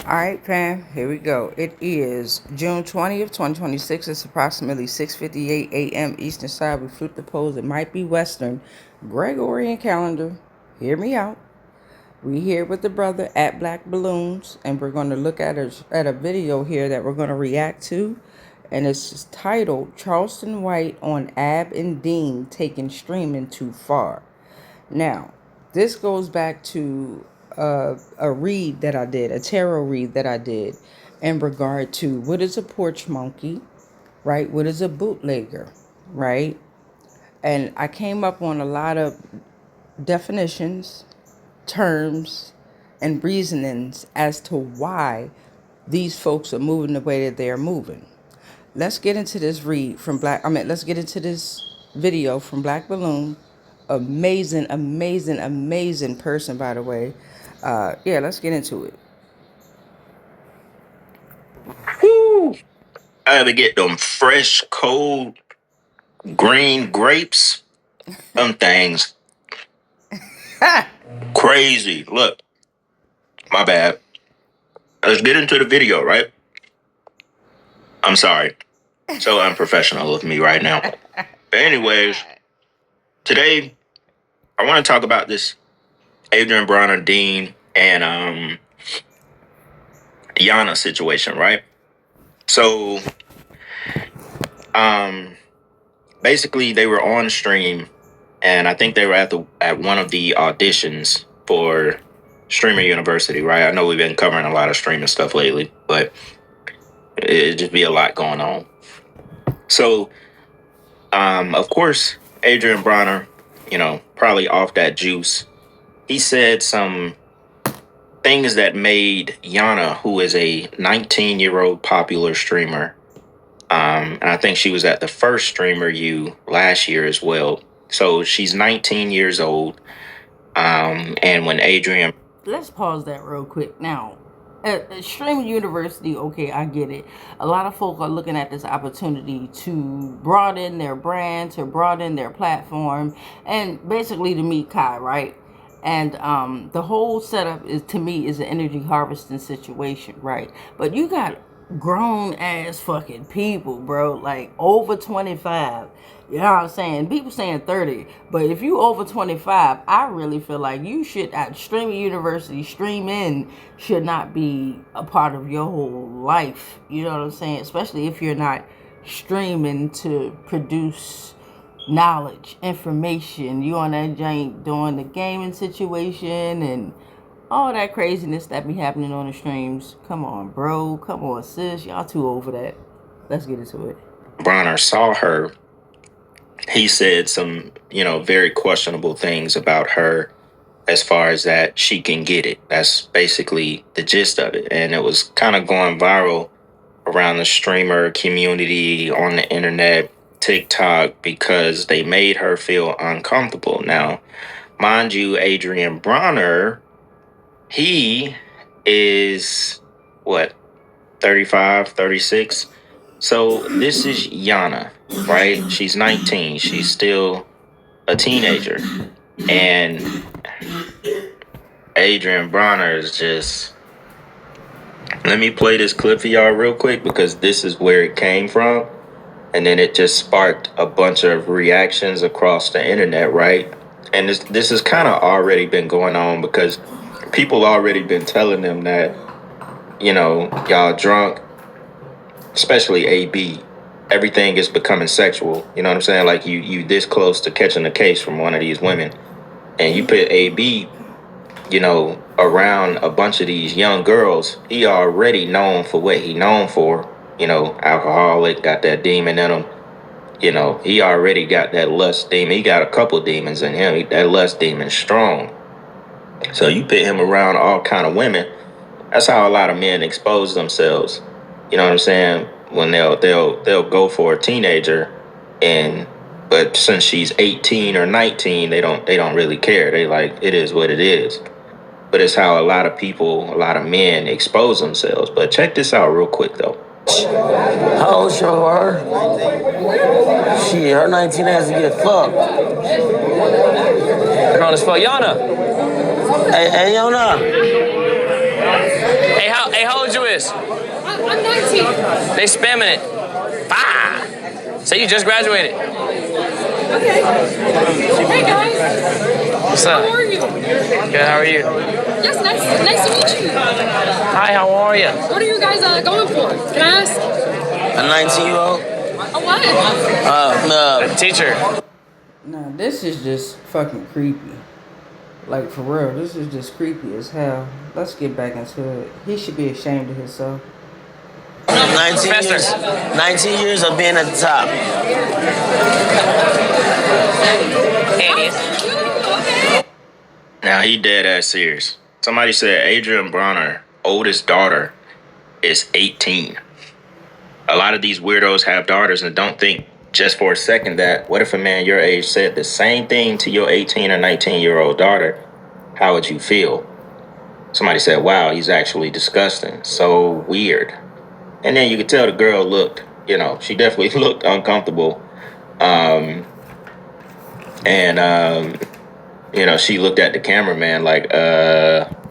All right, fam, here we go. It is June 20th, 2026. It's approximately 6:58 a.m. Eastern Side. We flip the polls. It might be Western. Gregorian calendar. Hear me out. We here with the brother at Black Balloons, and we're going to look at a video here that we're going to react to. And it's titled Charleston White on AB Deen taking streaming too far. Now, this goes back to a read that I did, a tarot read that I did in regard to what is a porch monkey, right? What is a bootlegger, right? And I came up on a lot of definitions, terms, and reasonings as to why these folks are moving the way that they are moving. Let's get into this let's get into this video from Black Balloon. Amazing, amazing, amazing person, by the way. Yeah, let's get into it. Woo! I had to get them fresh, cold, green grapes. Them things. Crazy. Look, my bad. Let's get into the video, right? I'm sorry. So unprofessional of me right now. But anyways, today I want to talk about this Adrian Bronner Dean and Yana situation, right? So um basically they were on stream and I think they were at one of the auditions for Streamer University, right? I know we've been covering a lot of streaming stuff lately, but it'd just be a lot going on. So of course, Adrian Bronner, probably off that juice, he said some things that made Yana, who is a 19-year-old popular streamer, and I think she was at the first Streamer U last year as well. So she's 19 years old. And when Adrian... Let's pause that real quick. Now, at Stream University, okay, I get it. A lot of folk are looking at this opportunity to broaden their brand, to broaden their platform, and basically to meet Kai, right? And the whole setup is, to me, is an energy harvesting situation, right? But you got grown ass fucking people, bro, like over 25. You know what I'm saying? People saying 30, but if you over 25, I really feel like you should, at Streaming University, streaming should not be a part of your whole life. You know what I'm saying? Especially if you're not streaming to produce knowledge, information. You on that jank doing the gaming situation and all that craziness that be happening on the streams. Come on, bro. Come on, sis. Y'all too over that. Let's get into it. Bronner saw her, he said some, very questionable things about her as far as that she can get it. That's basically the gist of it. And it was kind of going viral around the streamer community on the internet, TikTok, because they made her feel uncomfortable. Now, mind you, Adrian Bronner, he is what, 35, 36? So this is Yana, right? She's 19. She's still a teenager. And Adrian Bronner is just... Let me play this clip for y'all real quick because this is where it came from. And then it just sparked a bunch of reactions across the internet, right? And this has kind of already been going on because people already been telling them that, y'all drunk, especially AB, everything is becoming sexual. You know what I'm saying? Like you this close to catching a case from one of these women, and you put AB, around a bunch of these young girls. He already known for what he known for. Alcoholic, got that demon in him. He already got that lust demon. He got a couple demons in him. That lust demon strong. So you put him around all kind of women. That's how a lot of men expose themselves. You know what I'm saying? When they'll go for a teenager, but since she's 18 or 19, they don't really care. They like, it is what it is. But it's how a lot of men expose themselves. But check this out real quick though. How old she are? Shit, her 19 has to get fucked. Girl, it's for Yana. Hey, Yana. Hey, how old you is? I'm 19. They spamming it. Ah! Say you just graduated. Okay. Hey guys. What's up? How are you? Good, how are you? Yes, nice to meet you. Hi, how are you? What are you guys going for? Can I ask? A 19-year-old? A what? Teacher. Now, this is just fucking creepy. Like, for real, this is just creepy as hell. Let's get back into it. He should be ashamed of himself. 19 years of being at the top. Now he dead ass serious. Somebody said Adrian Bronner, oldest daughter, is 18. A lot of these weirdos have daughters and don't think just for a second that what if a man your age said the same thing to your 18 or 19-year-old daughter? How would you feel? Somebody said, wow, he's actually disgusting. So weird. And then you could tell the girl looked, she definitely looked uncomfortable. She looked at the cameraman like,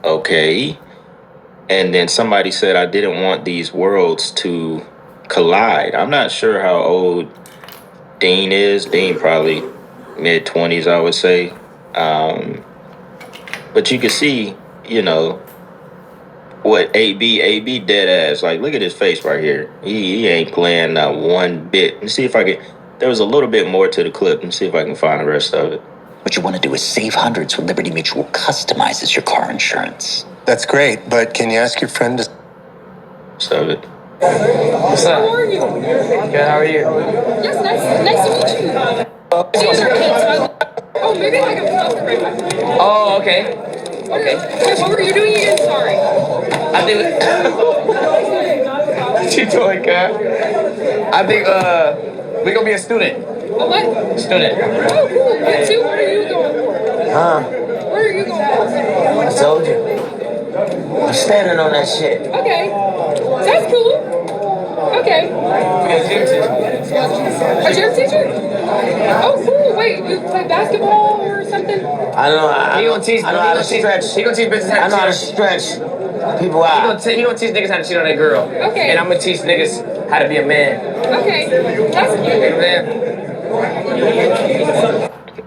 okay. And then somebody said, I didn't want these worlds to collide. I'm not sure how old Dean is. Dean probably mid-20s, I would say. But you can see, what AB dead ass. Like, look at his face right here. He ain't playing not one bit. Let me see if I can. There was a little bit more to the clip. Let me see if I can find the rest of it. What you want to do is save hundreds when Liberty Mutual customizes your car insurance. That's great, but can you ask your friend to... Of it. What's up? How are you? Good, how are you? Yes, nice to meet you. These are kids. Oh, maybe I can put the right one. Oh, okay. Okay. What were you doing again? Sorry. I think... What you doing, Kat? I think, we gonna be a student. A what? Student. Oh, cool. You too? What are you going for? Huh? What are you going for? I told you. I'm standing on that shit. Okay. That's cool. Okay. Be a gym teacher. A gym teacher? Oh, cool. Wait, you play basketball or something? I know. He gonna teach. I know how to stretch. He gonna teach bitches how to cheat. I know how to stretch people out. He gonna teach niggas how to cheat on that girl. Okay. And I'm gonna teach niggas how to be a man. Okay. That's cool.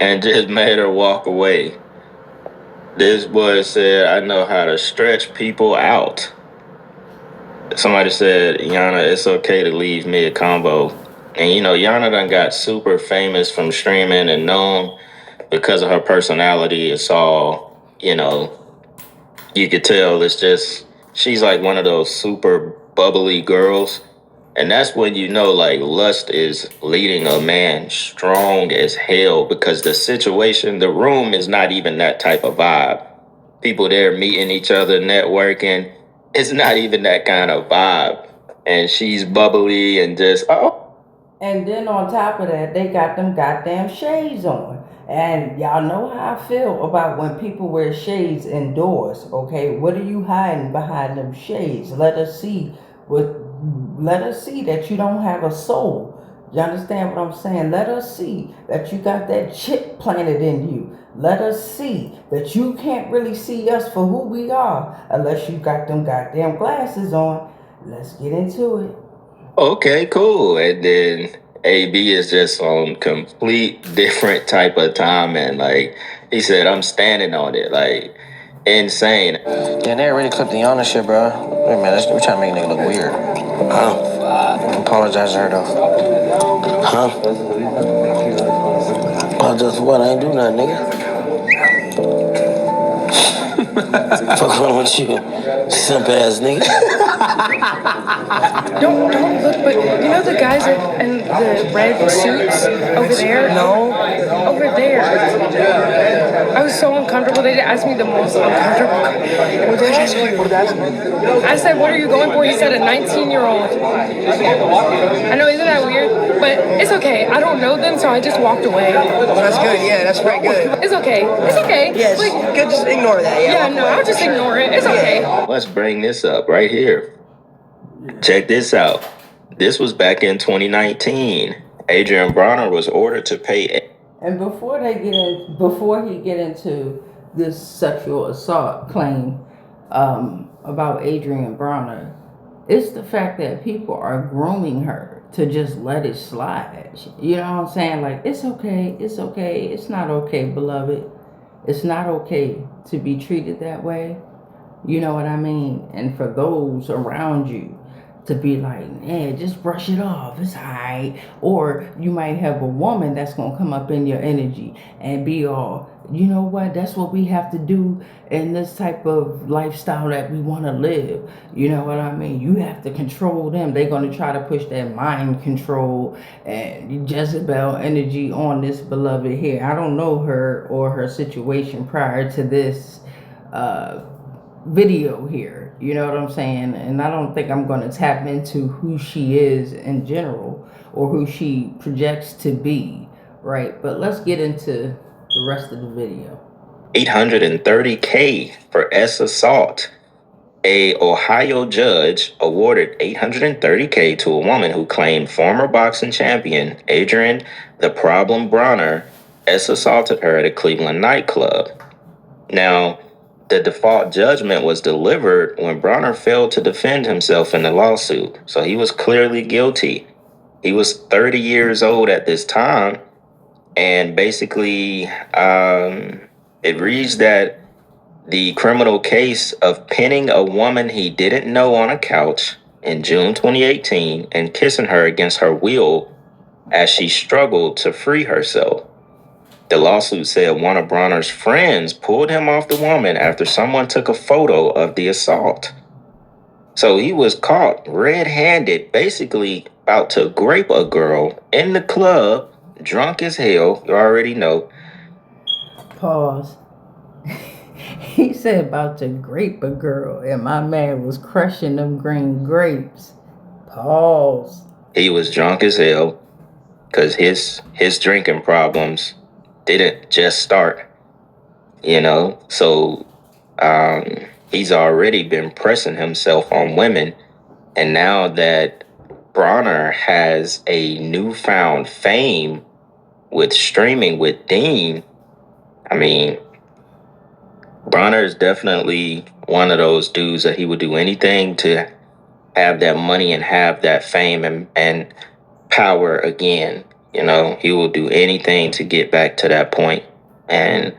And just made her walk away. This boy said, I know how to stretch people out. Somebody said, Yana, it's okay to leave mid-combo. And, Yana done got super famous from streaming and known because of her personality. It's all, you could tell it's just, she's like one of those super bubbly girls. And that's when like, lust is leading a man strong as hell because the room is not even that type of vibe. People there meeting each other, networking. It's not even that kind of vibe. And she's bubbly and just, And then on top of that, they got them goddamn shades on. And y'all know how I feel about when people wear shades indoors, okay? What are you hiding behind them shades? Let us see that you don't have a soul. You understand what I'm saying? Let us see that you got that chip planted in you. Let us see that you can't really see us for who we are unless you got them goddamn glasses on. Let's get into it. okay, cool. And then AB is just on complete different type of time. And like he said, I'm standing on it. Like, insane. Yeah, they already clipped the Yana shit, bro. Wait a minute, we're trying to make a nigga look weird. Oh, Apologize to her, though. huh? Apologize for what? I ain't do nothing, nigga. Fuck wrong with you, simp ass nigga. Don't look, but you know the guys in the red suits over there? No. Over there. I was so uncomfortable. They asked me the most uncomfortable. What did they ask you? What did they ask me? I said, what are you going for? He said a 19-year-old. I know, isn't that weird? But it's okay. I don't know them, so I just walked away. Well, that's good. Yeah, that's very good. It's okay. It's okay. Yes, Like, good. Just ignore that. yeah, no, I'll just ignore it. It's okay. Let's bring this up right here. Check this out. This was back in 2019. Adrian Bronner was ordered to pay. And before he get into this sexual assault claim, about Adrian Bronner. It's the fact that people are grooming her to just let it slide. You know what I'm saying? Like, it's okay, it's okay, it's not okay, beloved. It's not okay to be treated that way. You know what I mean? And for those around you to be like, yeah, just brush it off. It's all right. Or you might have a woman that's going to come up in your energy and be all, you know what? That's what we have to do in this type of lifestyle that we want to live. You know what I mean? You have to control them. They're going to try to push that mind control and Jezebel energy on this beloved here. I don't know her or her situation prior to this video here, you know what I'm saying? And I don't think I'm going to tap into who she is in general or who she projects to be, right? But let's get into the rest of the video. $830K for S assault. A Ohio judge awarded $830K to a woman who claimed former boxing champion Adrian "The Problem" Bronner S assaulted her at a Cleveland nightclub. Now, the default judgment was delivered when Bronner failed to defend himself in the lawsuit, so he was clearly guilty. He was 30 years old at this time, and basically, it reads that the criminal case of pinning a woman he didn't know on a couch in June 2018 and kissing her against her will as she struggled to free herself. The lawsuit said one of Bronner's friends pulled him off the woman after someone took a photo of the assault. So he was caught red-handed, basically about to grape a girl in the club, drunk as hell, you already know. Pause. He said about to grape a girl, and my man was crushing them green grapes. Pause. He was drunk as hell because his drinking problems didn't just start, you know? So he's already been pressing himself on women. And now that Bronner has a newfound fame with streaming with Deen, I mean, Bronner is definitely one of those dudes that he would do anything to have that money and have that fame and power again. You know, he will do anything to get back to that point. And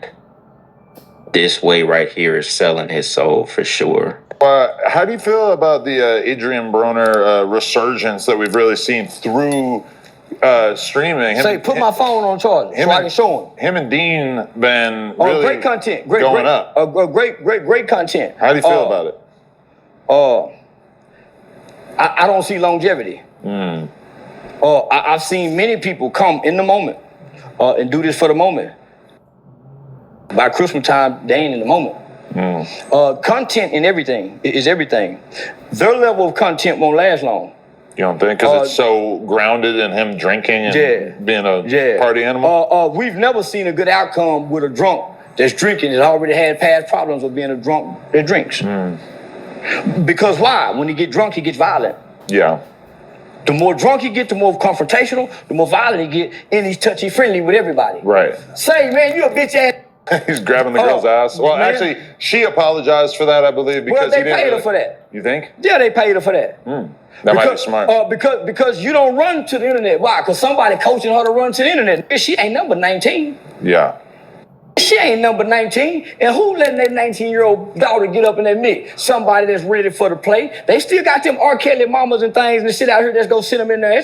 this way right here is selling his soul for sure. How do you feel about the Adrian Broner resurgence that we've really seen through streaming? Put my phone on charge so I can show him. Him and Dean been really great content, going up. Great content. How do you feel about it? I don't see longevity. I've seen many people come in the moment and do this for the moment. By Christmas time, they ain't in the moment. Content and everything is everything. Their level of content won't last long. You don't think? Because it's so grounded in him drinking and being a party animal? We've never seen a good outcome with a drunk that's drinking that already had past problems with being a drunk that drinks. Because why? When he get drunk, he gets violent. Yeah. The more drunk he get, the more confrontational, the more violent he get, and he's touchy-friendly with everybody. Right. Say, man, you a bitch ass. He's grabbing the girl's ass. Well, man. Actually, she apologized for that, I believe, because they paid her for that. You think? Yeah, they paid her for that. That might be smart. Because you don't run to the internet. Why? Because somebody coaching her to run to the internet. She ain't number 19. Yeah. She ain't number 19. And who letting that 19-year-old daughter get up in that mix? Somebody that's ready for the play. They still got them R. Kelly mamas and things and shit out here that's gonna sit them in there.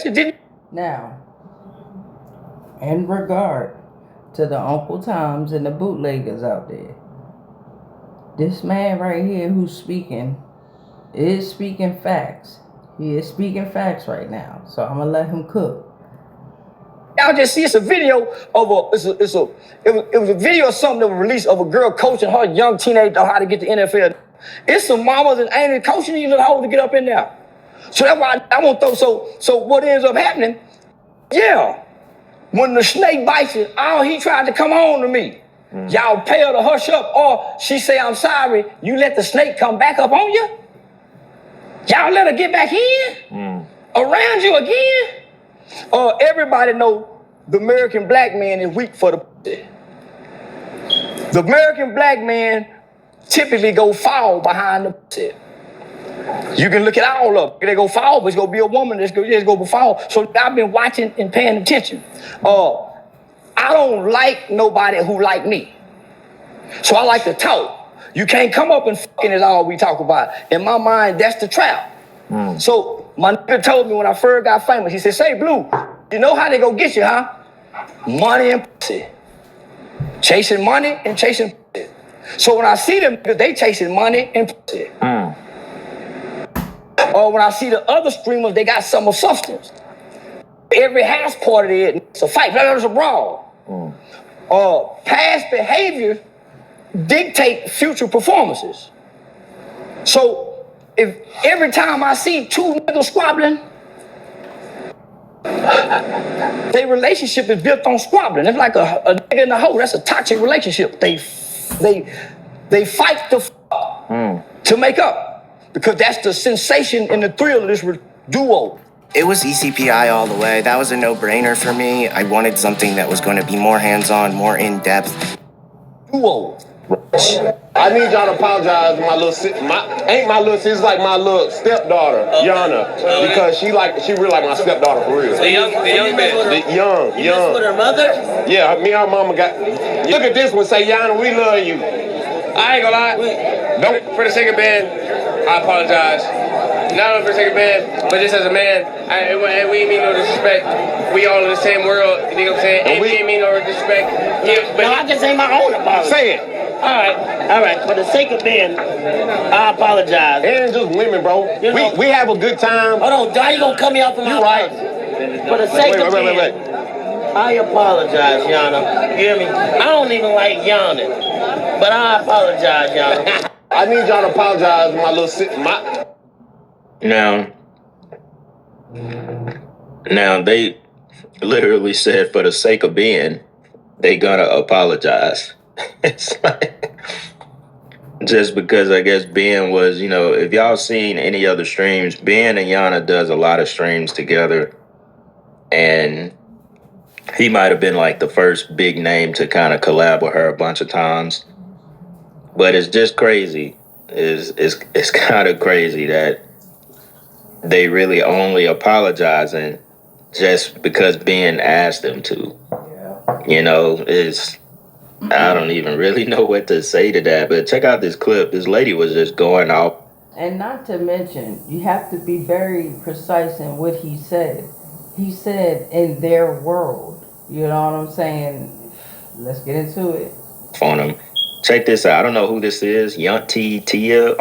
Now, in regard to the Uncle Toms and the bootleggers out there, this man right here who's speaking is speaking facts. He is speaking facts right now. So I'm gonna let him cook. Y'all just see it's a video of it was a video of something that was released of a girl coaching her young teenager how to get to NFL. It's some mamas and aunties coaching these little hoes to get up in there. So that's why I won't throw. So what ends up happening? Yeah, when the snake bites you, he tried to come on to me. Y'all pay her to hush up, or she say I'm sorry. You let the snake come back up on you. Y'all let her get back in around you again. Everybody know the American black man is weak for the. The American black man typically go foul behind the pussy. You can look at all of them. They go foul, but it's gonna be a woman that's gonna foul. So I've been watching and paying attention. I don't like nobody who like me. So I like to talk. You can't come up and fucking is all we talk about. In my mind, that's the trap. So my nigga told me when I first got famous, he said, "Say, Blue, you know how they go get you, huh? Money and pussy. Chasing money and chasing pussy." So when I see them, they chasing money and pussy. Or when I see the other streamers, they got some of substance. Every house party, it's a fight. It's a brawl. Past behavior dictate future performances. So if every time I see two niggas squabbling, their relationship is built on squabbling. It's like a nigga in a hoe. That's a toxic relationship. They fight to make up because that's the sensation and the thrill of this duo. It was ECPI all the way. That was a no-brainer for me. I wanted something that was going to be more hands-on, more in-depth. Duo. I need y'all to apologize to my little sister. Ain't my little sister, like my little stepdaughter, Yana, because she really like my stepdaughter for real. The young bitch. The young. You mess with her mother? Yeah, me and her mama got. Look at this one. Say, Yana, we love you. I ain't gonna lie. Don't. For the sake of Ben, I apologize. Not only for the sake of Ben, but just as a man, we ain't mean no disrespect. We all in the same world, you know what I'm saying? And we ain't mean no disrespect. Yeah, but no, I can say my own apology. Say it. All right. For the sake of Ben, I apologize. It ain't just women, bro. You know, we have a good time. Hold on, how you gonna cut me off from my apology? For the sake of Ben, I apologize, Yana. You hear me? I don't even like yawning, but I apologize, Yana. I need y'all to apologize to my little sister. Now they literally said for the sake of being, they gonna apologize. It's like, just because I guess Ben was, if y'all seen any other streams, Ben and Yana does a lot of streams together. And he might have been like the first big name to kind of collab with her a bunch of times. But it's just crazy. It's kind of crazy that they really only apologizing just because Ben asked them to. I don't even really know what to say to that, but check out this clip. This lady was just going off. And not to mention, you have to be very precise in what he said. He said in their world. You know what I'm saying? Let's get into it. On him. Check this out. I don't know who this is. Auntie Tia.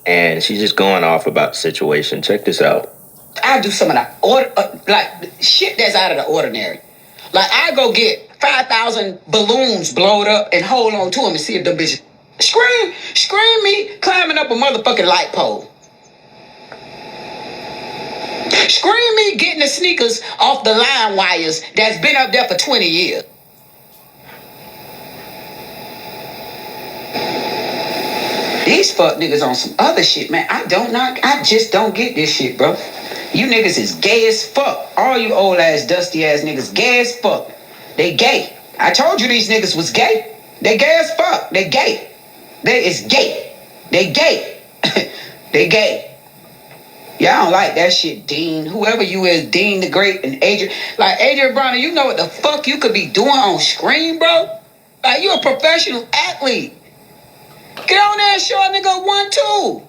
And she's just going off about the situation. Check this out. I do some of that shit that's out of the ordinary. Like I go get 5,000 balloons blowed up and hold on to them and see if them bitches scream me climbing up a motherfucking light pole. Scream me getting the sneakers off the line wires that's been up there for 20 years. These fuck niggas on some other shit, man. I just don't get this shit, bro. You niggas is gay as fuck. All you old ass, dusty ass niggas, gay as fuck. They gay. I told you these niggas was gay. They gay as fuck. They gay. They is gay. They gay. They gay. Y'all don't like that shit, Dean. Whoever you is, Dean the Great and Adrian. Like, Adrian Bronner, you know what the fuck you could be doing on screen, bro? Like, you a professional athlete. Get on there and show a nigga 1-2.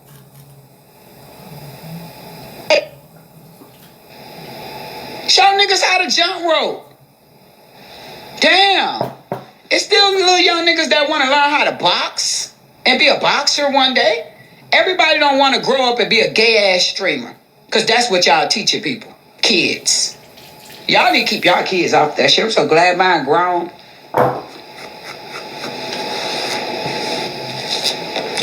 Show niggas how to jump rope. Damn. It's still little young niggas that want to learn how to box and be a boxer one day. Everybody don't want to grow up and be a gay-ass streamer. Because that's what y'all teaching people. Kids. Y'all need to keep y'all kids off that shit. I'm so glad mine grown.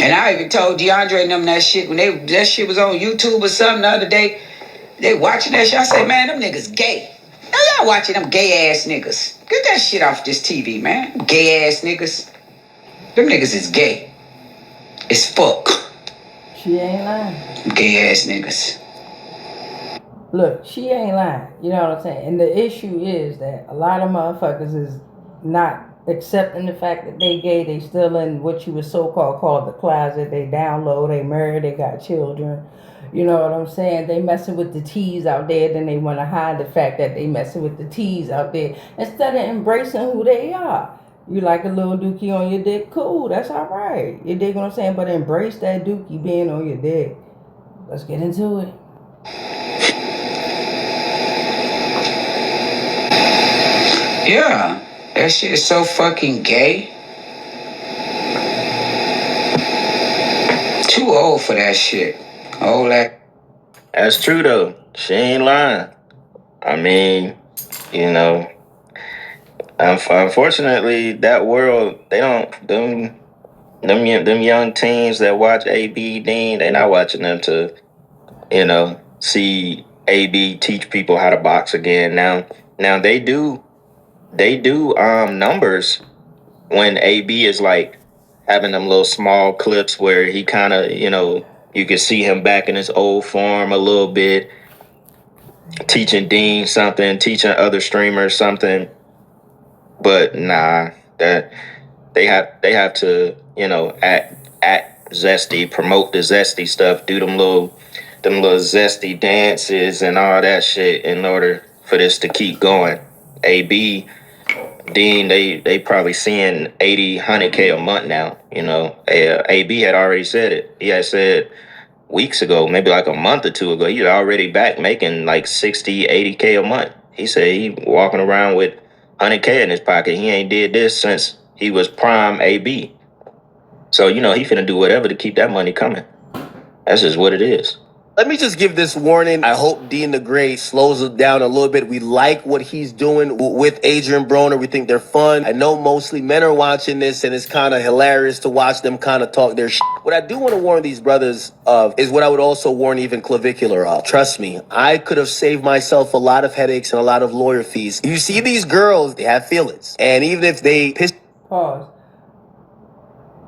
And I even told DeAndre and them that shit when that shit was on YouTube or something the other day. They watching that shit. I say, man, them niggas gay. Now y'all watching them gay ass niggas. Get that shit off this TV, man. Gay ass niggas. Them niggas is gay. It's fuck. She ain't lying. Gay ass niggas. Look, she ain't lying. You know what I'm saying? And the issue is that a lot of motherfuckers is not accepting the fact that they gay, they still in what you would so-called call the closet. They down low, they married, they got children. You know what I'm saying? They messing with the T's out there, then they want to hide the fact that they messing with the T's out there instead of embracing who they are. You like a little dookie on your dick? Cool, that's all right. You dig what I'm saying? But embrace that dookie being on your dick. Let's get into it. Yeah, that shit is so fucking gay. Too old for that shit. Old that. That's true though. She ain't lying. I mean, you know, unfortunately, that world they don't them young teens that watch AB Deen. They not watching them to see AB teach people how to box again. Now they do numbers when AB is like having them little small clips where he kind of you can see him back in his old form a little bit, teaching Dean something, teaching other streamers something. But nah, that they have to act zesty, promote the zesty stuff, do them little zesty dances and all that shit in order for this to keep going. AB Dean, they probably seeing 80, 100K a month now. AB had already said it. He had said weeks ago, maybe like a month or two ago, he's already back making like 60, 80K a month. He said he walking around with 100K in his pocket. He ain't did this since he was prime AB. So, he finna do whatever to keep that money coming. That's just what it is. Let me just give this warning. I hope Dean the Great slows it down a little bit. We like what he's doing with Adrian Broner. We think they're fun. I know mostly men are watching this, and it's kind of hilarious to watch them kind of talk their shit. What I do want to warn these brothers of is what I would also warn even Clavicular of. Trust me, I could have saved myself a lot of headaches and a lot of lawyer fees. You see these girls, they have feelings. And even if they piss... Pause.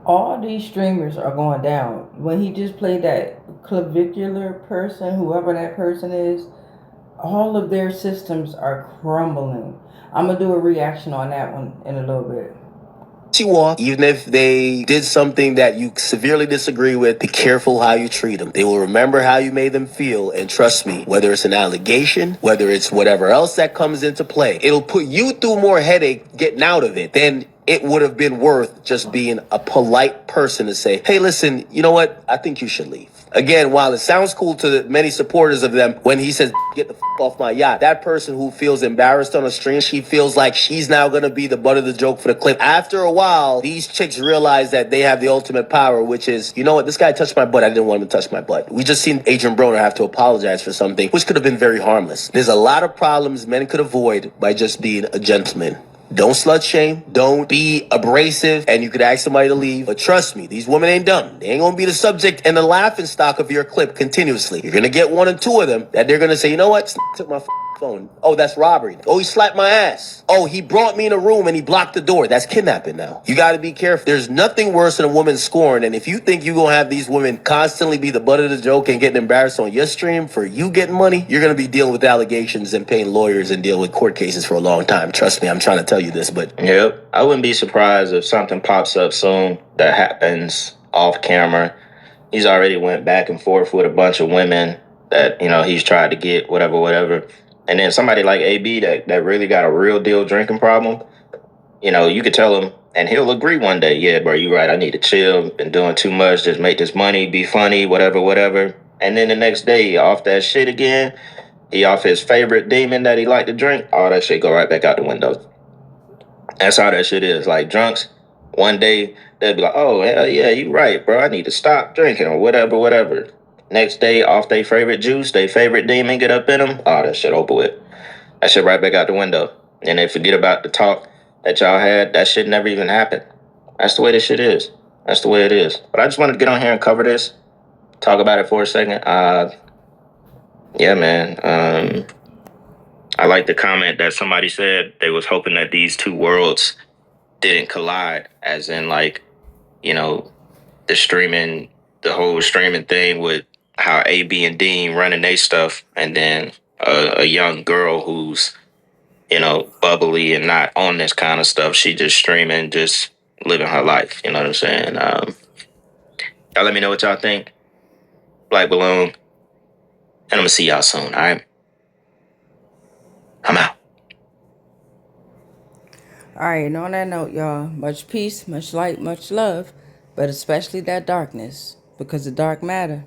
All these streamers are going down. When he just played that clavicular person, whoever that person is, all of their systems are crumbling. I'm going to do a reaction on that one in a little bit. You walk, even if they did something that you severely disagree with, be careful how you treat them. They will remember how you made them feel, and trust me, whether it's an allegation, whether it's whatever else that comes into play, it'll put you through more headache getting out of it than it would have been worth just being a polite person to say, hey, listen, you know what? I think you should leave. Again, while it sounds cool to the many supporters of them, when he says, get the off my yacht, that person who feels embarrassed on a stream, she feels like she's now going to be the butt of the joke for the clip. After a while, these chicks realize that they have the ultimate power, which is, you know what, this guy touched my butt. I didn't want him to touch my butt. We just seen Adrian Broner have to apologize for something, which could have been very harmless. There's a lot of problems men could avoid by just being a gentleman. Don't slut shame. Don't be abrasive. And you could ask somebody to leave. But trust me, these women ain't dumb. They ain't going to be the subject and the laughing stock of your clip continuously. You're going to get one or two of them that they're going to say, you know what? Took my phone. Oh, that's robbery. Oh, he slapped my ass. Oh, he brought me in a room and he blocked the door. That's kidnapping now. You got to be careful. There's nothing worse than a woman scorned. And if you think you're going to have these women constantly be the butt of the joke and getting embarrassed on your stream for you getting money, you're going to be dealing with allegations and paying lawyers and dealing with court cases for a long time. Trust me, I'm trying to tell you this, but... Yep. I wouldn't be surprised if something pops up soon that happens off camera. He's already went back and forth with a bunch of women that, he's tried to get, whatever. And then somebody like AB that really got a real deal drinking problem, you could tell him, and he'll agree one day, yeah, bro, you're right, I need to chill, been doing too much, just make this money, be funny, whatever. And then the next day, off that shit again, he off his favorite demon that he liked to drink, all that shit go right back out the window. That's how that shit is. Like drunks, one day, they'll be like, oh, hell yeah, you right, bro, I need to stop drinking or whatever. Next day, off their favorite juice, their favorite demon get up in them, oh, that shit over with. That shit right back out the window. And they forget about the talk that y'all had. That shit never even happened. That's the way this shit is. That's the way it is. But I just wanted to get on here and cover this, talk about it for a second. Yeah, man. I like the comment that somebody said they was hoping that these two worlds didn't collide, as in like, the whole streaming thing with how AB and Dean running their stuff, and then a young girl who's bubbly and not on this kind of stuff. She just streaming, just living her life. You know what I'm saying? Y'all let me know what y'all think. Black Balloon. And I'm going to see y'all soon, all right? I'm out. All right, and on that note, y'all, much peace, much light, much love, but especially that darkness, because the dark matter.